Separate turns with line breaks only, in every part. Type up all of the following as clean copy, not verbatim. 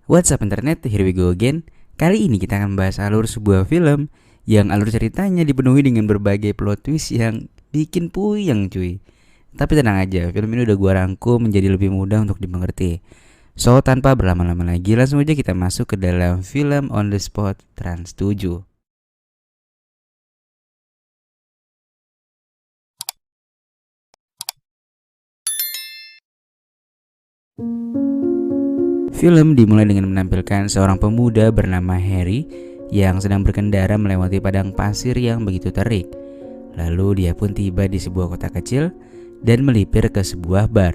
What's up internet, here we go again. Kali ini kita akan membahas alur sebuah film yang alur ceritanya dipenuhi dengan berbagai plot twist yang bikin puyeng cuy. Tapi tenang aja, film ini udah gua rangkum menjadi lebih mudah untuk dimengerti. So tanpa berlama-lama lagi, langsung aja kita masuk ke dalam film On The Spot Trans 7. Film dimulai dengan menampilkan seorang pemuda bernama Harry yang sedang berkendara melewati padang pasir yang begitu terik. Lalu dia pun tiba di sebuah kota kecil dan melipir ke sebuah bar.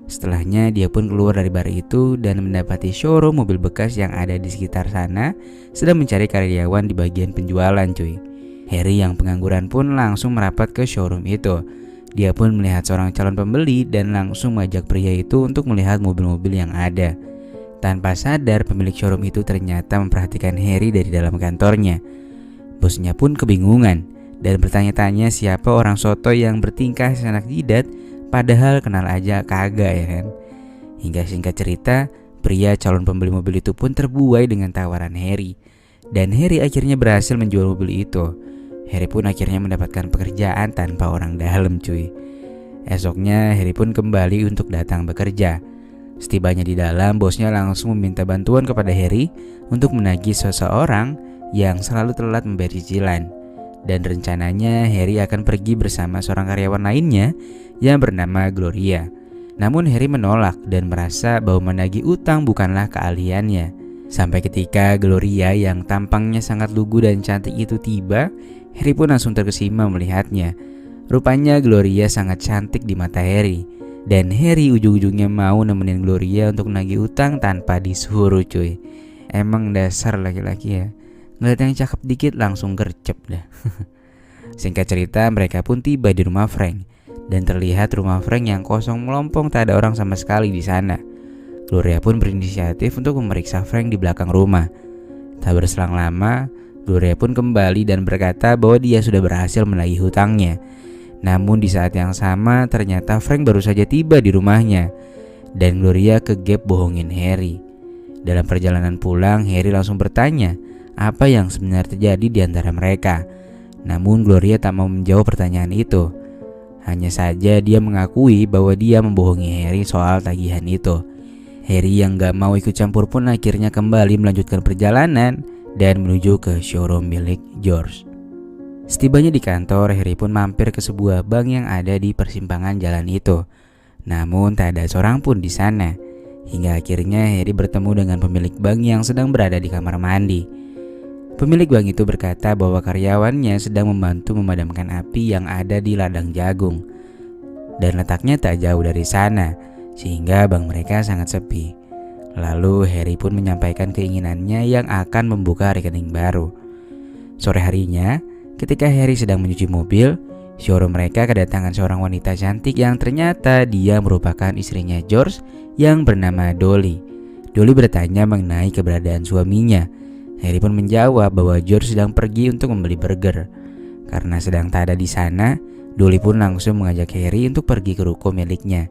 Setelahnya dia pun keluar dari bar itu dan mendapati showroom mobil bekas yang ada di sekitar sana sedang mencari karyawan di bagian penjualan cuy. Harry yang pengangguran pun langsung merapat ke showroom itu. Dia pun melihat seorang calon pembeli dan langsung mengajak pria itu untuk melihat mobil-mobil yang ada. Tanpa sadar, pemilik showroom itu ternyata memperhatikan Harry dari dalam kantornya. Bosnya pun kebingungan dan bertanya-tanya siapa orang soto yang bertingkah seenak jidat, padahal kenal aja kagak ya kan. Hingga singkat cerita, pria calon pembeli mobil itu pun terbuai dengan tawaran Harry. Dan Harry akhirnya berhasil menjual mobil itu. Harry pun akhirnya mendapatkan pekerjaan tanpa orang dalam cuy. Esoknya Harry pun kembali untuk datang bekerja. Setibanya di dalam, bosnya langsung meminta bantuan kepada Harry untuk menagih seseorang yang selalu telat membayar cicilan. Dan rencananya Harry akan pergi bersama seorang karyawan lainnya yang bernama Gloria. Namun Harry menolak dan merasa bahwa menagih utang bukanlah keahliannya. Sampai ketika Gloria yang tampangnya sangat lugu dan cantik itu tiba, Harry pun langsung terkesima melihatnya. Rupanya Gloria sangat cantik di mata Harry. Dan Harry ujung-ujungnya mau nemenin Gloria untuk nagih utang tanpa disuruh cuy. Emang dasar laki-laki ya, ngeliat yang cakep dikit langsung gercep dah. Singkat cerita, mereka pun tiba di rumah Frank. Dan terlihat rumah Frank yang kosong melompong, tak ada orang sama sekali di sana. Gloria pun berinisiatif untuk memeriksa Frank di belakang rumah. Tak berselang lama, Gloria pun kembali dan berkata bahwa dia sudah berhasil menagih hutangnya. Namun di saat yang sama ternyata Frank baru saja tiba di rumahnya. Dan Gloria kegep bohongin Harry. Dalam perjalanan pulang, Harry langsung bertanya apa yang sebenarnya terjadi di antara mereka. Namun Gloria tak mau menjawab pertanyaan itu. Hanya saja dia mengakui bahwa dia membohongi Harry soal tagihan itu. Harry yang gak mau ikut campur pun akhirnya kembali melanjutkan perjalanan dan menuju ke showroom milik George. Setibanya di kantor, Harry pun mampir ke sebuah bank yang ada di persimpangan jalan itu. Namun tak ada seorang pun di sana. Hingga akhirnya Harry bertemu dengan pemilik bank yang sedang berada di kamar mandi. Pemilik bank itu berkata bahwa karyawannya sedang membantu memadamkan api yang ada di ladang jagung. Dan letaknya tak jauh dari sana, sehingga bank mereka sangat sepi. Lalu Harry pun menyampaikan keinginannya yang akan membuka rekening baru. Sore harinya, ketika Harry sedang menyuci mobil, showroom mereka kedatangan seorang wanita cantik yang ternyata dia merupakan istrinya George yang bernama Dolly. Dolly bertanya mengenai keberadaan suaminya. Harry pun menjawab bahwa George sedang pergi untuk membeli burger. Karena sedang tak ada di sana, Dolly pun langsung mengajak Harry untuk pergi ke ruko miliknya.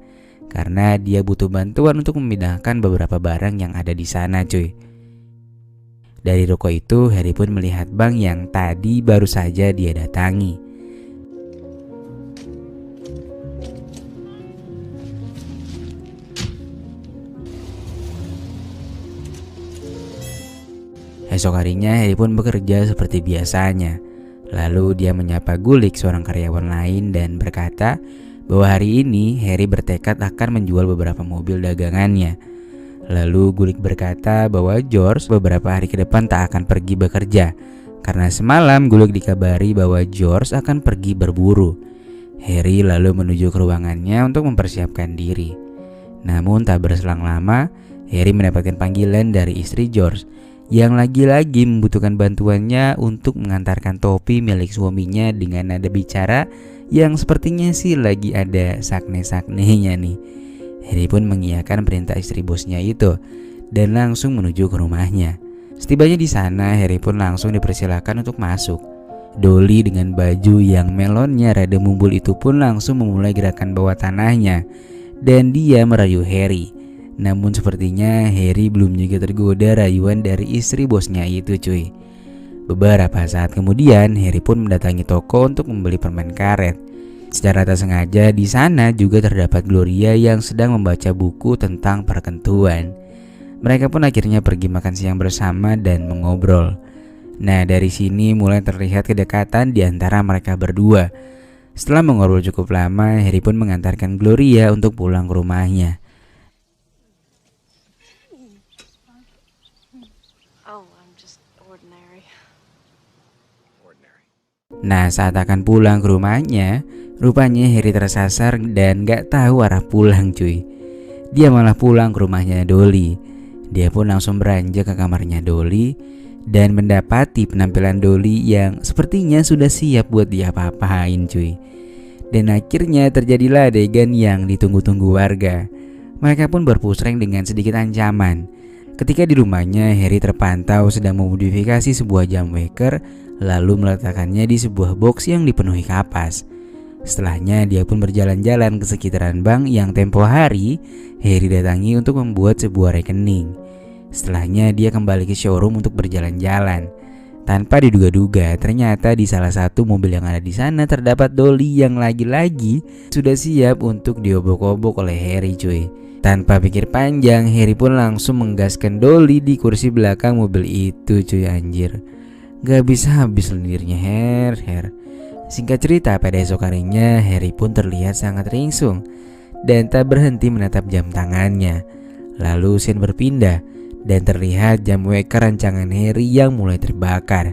Karena dia butuh bantuan untuk memindahkan beberapa barang yang ada di sana cuy. Dari ruko itu, Harry pun melihat bank yang tadi baru saja dia datangi. Esok harinya, Harry pun bekerja seperti biasanya. Lalu dia menyapa Gulik, seorang karyawan lain, dan berkata bahwa hari ini Harry bertekad akan menjual beberapa mobil dagangannya. Lalu Gulik berkata bahwa George beberapa hari ke depan tak akan pergi bekerja. Karena semalam Gulik dikabari bahwa George akan pergi berburu. Harry lalu menuju ke ruangannya untuk mempersiapkan diri. Namun tak berselang lama, Harry mendapatkan panggilan dari istri George yang lagi-lagi membutuhkan bantuannya untuk mengantarkan topi milik suaminya dengan nada bicara yang sepertinya sih lagi ada sakne-saknenya nih. Harry pun mengiyakan perintah istri bosnya itu dan langsung menuju ke rumahnya. Setibanya di sana, Harry pun langsung dipersilakan untuk masuk. Dolly dengan baju yang melonnya rada mumbul itu pun langsung memulai gerakan bawah tanahnya dan dia merayu Harry. Namun sepertinya Harry belum juga tergoda rayuan dari istri bosnya itu cuy. Beberapa saat kemudian Harry pun mendatangi toko untuk membeli permen karet. Secara tak sengaja di sana juga terdapat Gloria yang sedang membaca buku tentang perkentuan. Mereka pun akhirnya pergi makan siang bersama dan mengobrol. Nah, dari sini mulai terlihat kedekatan di antara mereka berdua. Setelah mengobrol cukup lama, Harry pun mengantarkan Gloria untuk pulang ke rumahnya. Nah, saat akan pulang ke rumahnya, rupanya Harry tersasar dan gak tahu arah pulang cuy. Dia malah pulang ke rumahnya Dolly. Dia pun langsung beranjak ke kamarnya Dolly dan mendapati penampilan Dolly yang sepertinya sudah siap buat diapa-apain cuy. Dan akhirnya terjadilah adegan yang ditunggu-tunggu warga. Mereka pun berpusreng dengan sedikit ancaman. Ketika di rumahnya, Harry terpantau sedang memodifikasi sebuah jam waker, lalu meletakkannya di sebuah box yang dipenuhi kapas. Setelahnya dia pun berjalan-jalan ke sekitaran bank yang tempo hari Harry datangi untuk membuat sebuah rekening. Setelahnya dia kembali ke showroom untuk berjalan-jalan. Tanpa diduga-duga, ternyata di salah satu mobil yang ada di sana terdapat Dolly yang lagi-lagi sudah siap untuk diobok-obok oleh Harry cuy. Tanpa pikir panjang, Harry pun langsung menggaskan Dolly di kursi belakang mobil itu cuy anjir. Gak bisa habis lendirnya Her. Singkat cerita, pada esok harinya Harry pun terlihat sangat ringsung dan tak berhenti menatap jam tangannya. Lalu scene berpindah dan terlihat jam waker rancangan Harry yang mulai terbakar.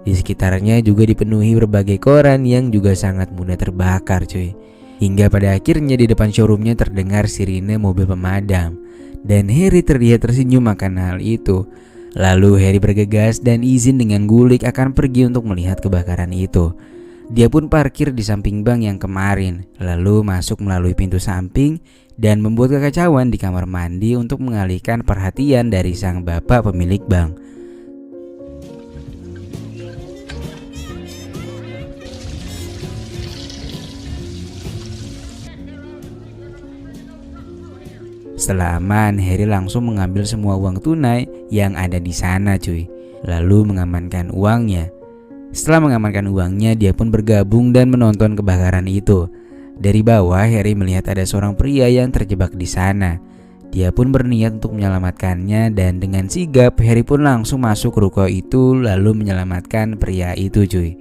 Di sekitarnya juga dipenuhi berbagai koran yang juga sangat mudah terbakar cuy. Hingga pada akhirnya di depan showroomnya terdengar sirine mobil pemadam. Dan Harry terlihat tersenyum akan hal itu. Lalu Harry bergegas dan izin dengan gulik akan pergi untuk melihat kebakaran itu. Dia pun parkir di samping bank yang kemarin, lalu masuk melalui pintu samping dan membuat kekacauan di kamar mandi untuk mengalihkan perhatian dari sang bapak pemilik bank. Setelah aman, Harry langsung mengambil semua uang tunai yang ada di sana cuy, lalu mengamankan uangnya. Setelah mengamankan uangnya, dia pun bergabung dan menonton kebakaran itu. Dari bawah, Harry melihat ada seorang pria yang terjebak di sana. Dia pun berniat untuk menyelamatkannya dan dengan sigap Harry pun langsung masuk ke ruko itu lalu menyelamatkan pria itu cuy.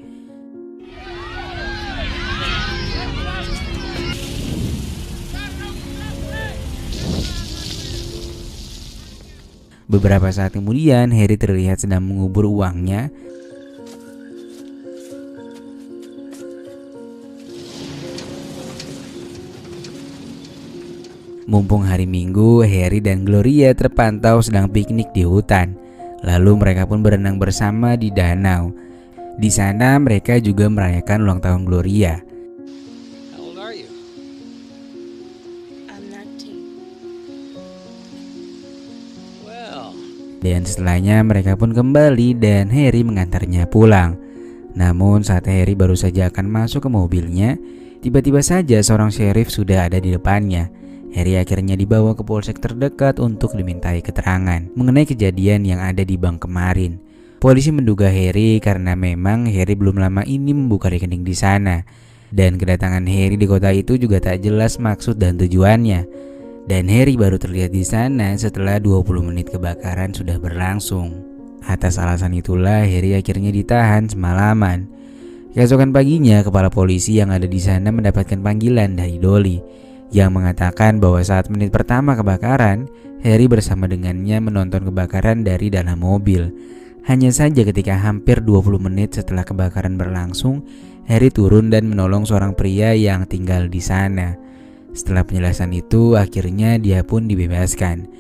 Beberapa saat kemudian, Harry terlihat sedang mengubur uangnya. Mumpung hari Minggu, Harry dan Gloria terpantau sedang piknik di hutan. Lalu mereka pun berenang bersama di danau. Di sana mereka juga merayakan ulang tahun Gloria. Dan setelahnya mereka pun kembali dan Harry mengantarnya pulang. Namun saat Harry baru saja akan masuk ke mobilnya, tiba-tiba saja seorang sheriff sudah ada di depannya. Harry akhirnya dibawa ke polsek terdekat untuk dimintai keterangan mengenai kejadian yang ada di bank kemarin. Polisi menduga Harry karena memang Harry belum lama ini membuka rekening di sana. Dan kedatangan Harry di kota itu juga tak jelas maksud dan tujuannya. Dan Harry baru terlihat di sana setelah 20 menit kebakaran sudah berlangsung. Atas alasan itulah Harry akhirnya ditahan semalaman. Keesokan paginya, kepala polisi yang ada di sana mendapatkan panggilan dari Dolly yang mengatakan bahwa saat menit pertama kebakaran, Harry bersama dengannya menonton kebakaran dari dalam mobil. Hanya saja ketika hampir 20 menit setelah kebakaran berlangsung, Harry turun dan menolong seorang pria yang tinggal di sana. Setelah penjelasan itu, akhirnya dia pun dibebaskan.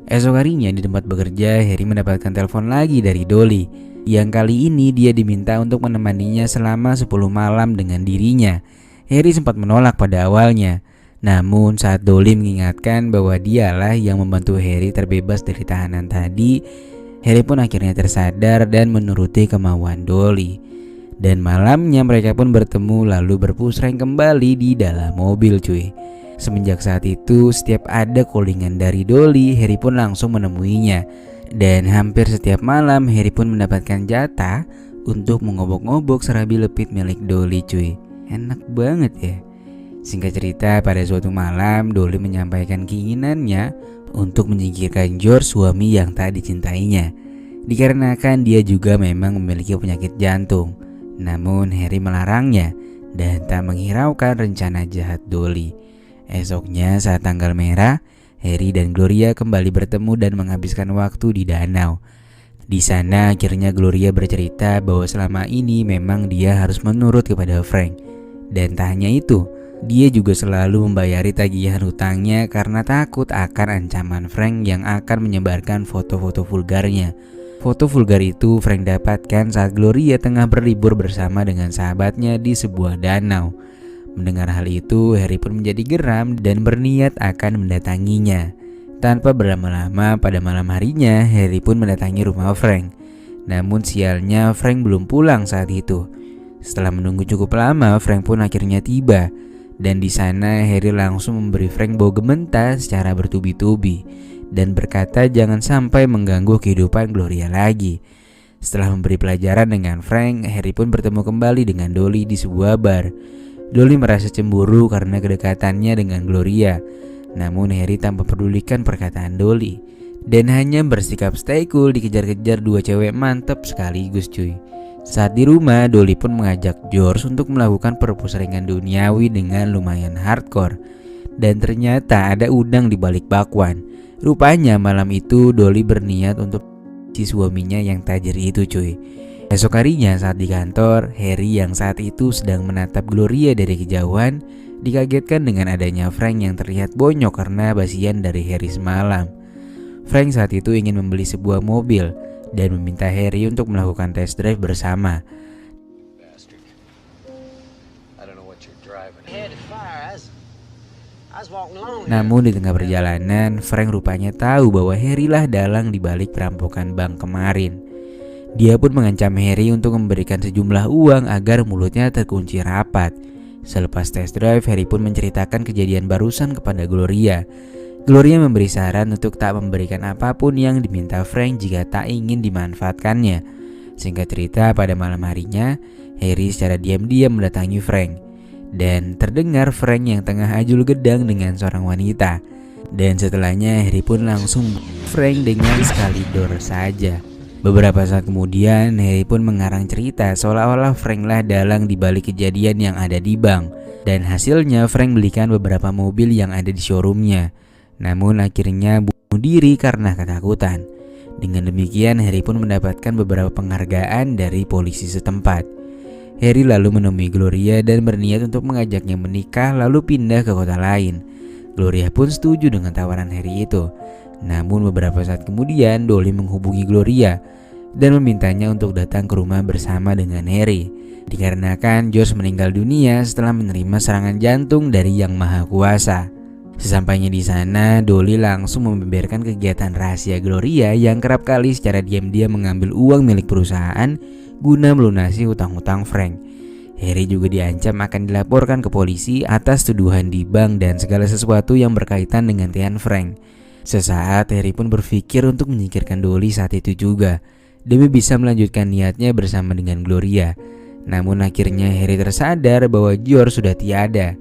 Esok harinya di tempat bekerja, Harry mendapatkan telepon lagi dari Dolly. Yang kali ini dia diminta untuk menemaninya selama 10 malam dengan dirinya. Harry sempat menolak pada awalnya. Namun saat Dolly mengingatkan bahwa dialah yang membantu Harry terbebas dari tahanan tadi, Harry pun akhirnya tersadar dan menuruti kemauan Dolly. Dan malamnya mereka pun bertemu lalu berpusreng kembali di dalam mobil cuy. Semenjak saat itu, setiap ada callingan dari Dolly, Harry pun langsung menemuinya. Dan hampir setiap malam, Harry pun mendapatkan jatah untuk mengobok-ngobok serabi lepit milik Dolly, cuy. Enak banget ya. Singkat cerita, pada suatu malam, Dolly menyampaikan keinginannya untuk menyingkirkan George, suami yang tak dicintainya. Dikarenakan dia juga memang memiliki penyakit jantung. Namun Harry melarangnya dan tak menghiraukan rencana jahat Dolly. Esoknya saat tanggal merah, Harry dan Gloria kembali bertemu dan menghabiskan waktu di danau. Di sana akhirnya Gloria bercerita bahwa selama ini memang dia harus menurut kepada Frank. Dan tak hanya itu, dia juga selalu membayari tagihan hutangnya karena takut akan ancaman Frank yang akan menyebarkan foto-foto vulgarnya. Foto vulgar itu Frank dapatkan saat Gloria tengah berlibur bersama dengan sahabatnya di sebuah danau. Mendengar hal itu, Harry pun menjadi geram dan berniat akan mendatanginya. Tanpa berlama-lama, pada malam harinya Harry pun mendatangi rumah Frank. Namun sialnya Frank belum pulang saat itu. Setelah menunggu cukup lama, Frank pun akhirnya tiba. Dan di sana Harry langsung memberi Frank bau gementa secara bertubi-tubi dan berkata jangan sampai mengganggu kehidupan Gloria lagi. Setelah memberi pelajaran dengan Frank, Harry pun bertemu kembali dengan Dolly di sebuah bar. Dolly merasa cemburu karena kedekatannya dengan Gloria. Namun Harry tanpa pedulikan perkataan Dolly dan hanya bersikap stay cool dikejar-kejar dua cewek mantep sekaligus, cuy. Saat di rumah, Dolly pun mengajak George untuk melakukan perpuseringan duniawi dengan lumayan hardcore. Dan ternyata ada udang di balik bakwan. Rupanya malam itu Dolly berniat untuk si suaminya yang tajir itu, cuy. Esok harinya saat di kantor, Harry yang saat itu sedang menatap Gloria dari kejauhan dikagetkan dengan adanya Frank yang terlihat bonyok karena basian dari Harry semalam. Frank saat itu ingin membeli sebuah mobil dan meminta Harry untuk melakukan test drive bersama. Namun di tengah perjalanan, Frank rupanya tahu bahwa Harry lah dalang di balik perampokan bank kemarin. Dia pun mengancam Harry untuk memberikan sejumlah uang agar mulutnya terkunci rapat. Selepas test drive, Harry pun menceritakan kejadian barusan kepada Gloria. Gloria memberi saran untuk tak memberikan apapun yang diminta Frank jika tak ingin dimanfaatkannya. Singkat cerita, pada malam harinya, Harry secara diam-diam mendatangi Frank. Dan terdengar Frank yang tengah ajul gedang dengan seorang wanita. Dan setelahnya Harry pun langsung Frank dengan sekali dor saja. Beberapa saat kemudian Harry pun mengarang cerita seolah-olah Frank lah dalang di balik kejadian yang ada di bank. Dan hasilnya Frank belikan beberapa mobil yang ada di showroomnya. Namun akhirnya bunuh diri karena ketakutan. Dengan demikian Harry pun mendapatkan beberapa penghargaan dari polisi setempat. Harry lalu menemui Gloria dan berniat untuk mengajaknya menikah lalu pindah ke kota lain. Gloria pun setuju dengan tawaran Harry itu. Namun beberapa saat kemudian Dolly menghubungi Gloria dan memintanya untuk datang ke rumah bersama dengan Harry. Dikarenakan George meninggal dunia setelah menerima serangan jantung dari Yang Maha Kuasa. Sesampainya di sana, Dolly langsung membeberkan kegiatan rahasia Gloria yang kerap kali secara diam-diam mengambil uang milik perusahaan guna melunasi hutang-hutang Frank. Harry juga diancam akan dilaporkan ke polisi atas tuduhan di bank dan segala sesuatu yang berkaitan dengan Tian Frank. Sesaat Harry pun berpikir untuk menyingkirkan Dolly saat itu juga, demi bisa melanjutkan niatnya bersama dengan Gloria. Namun akhirnya Harry tersadar bahwa George sudah tiada.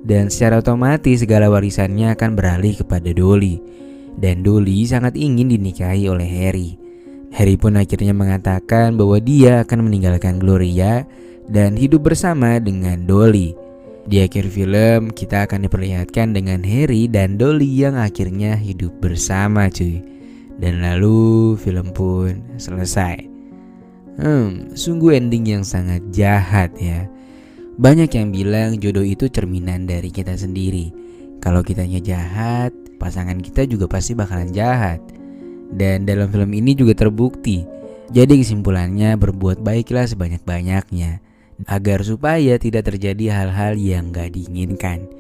Dan secara otomatis segala warisannya akan beralih kepada Dolly. Dan Dolly sangat ingin dinikahi oleh Harry. Harry pun akhirnya mengatakan bahwa dia akan meninggalkan Gloria dan hidup bersama dengan Dolly. Di akhir film kita akan diperlihatkan dengan Harry dan Dolly yang akhirnya hidup bersama, cuy. Dan lalu film pun selesai. Sungguh ending yang sangat jahat ya. Banyak yang bilang jodoh itu cerminan dari kita sendiri. Kalau kitanya jahat, pasangan kita juga pasti bakalan jahat. Dan dalam film ini juga terbukti. Jadi kesimpulannya berbuat baiklah sebanyak-banyaknya agar supaya tidak terjadi hal-hal yang gak diinginkan.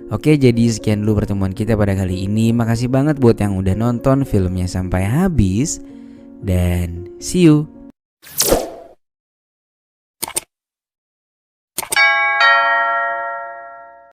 Oke, jadi sekian dulu pertemuan kita pada kali ini. Makasih banget buat yang udah nonton filmnya sampai habis. Dan see you.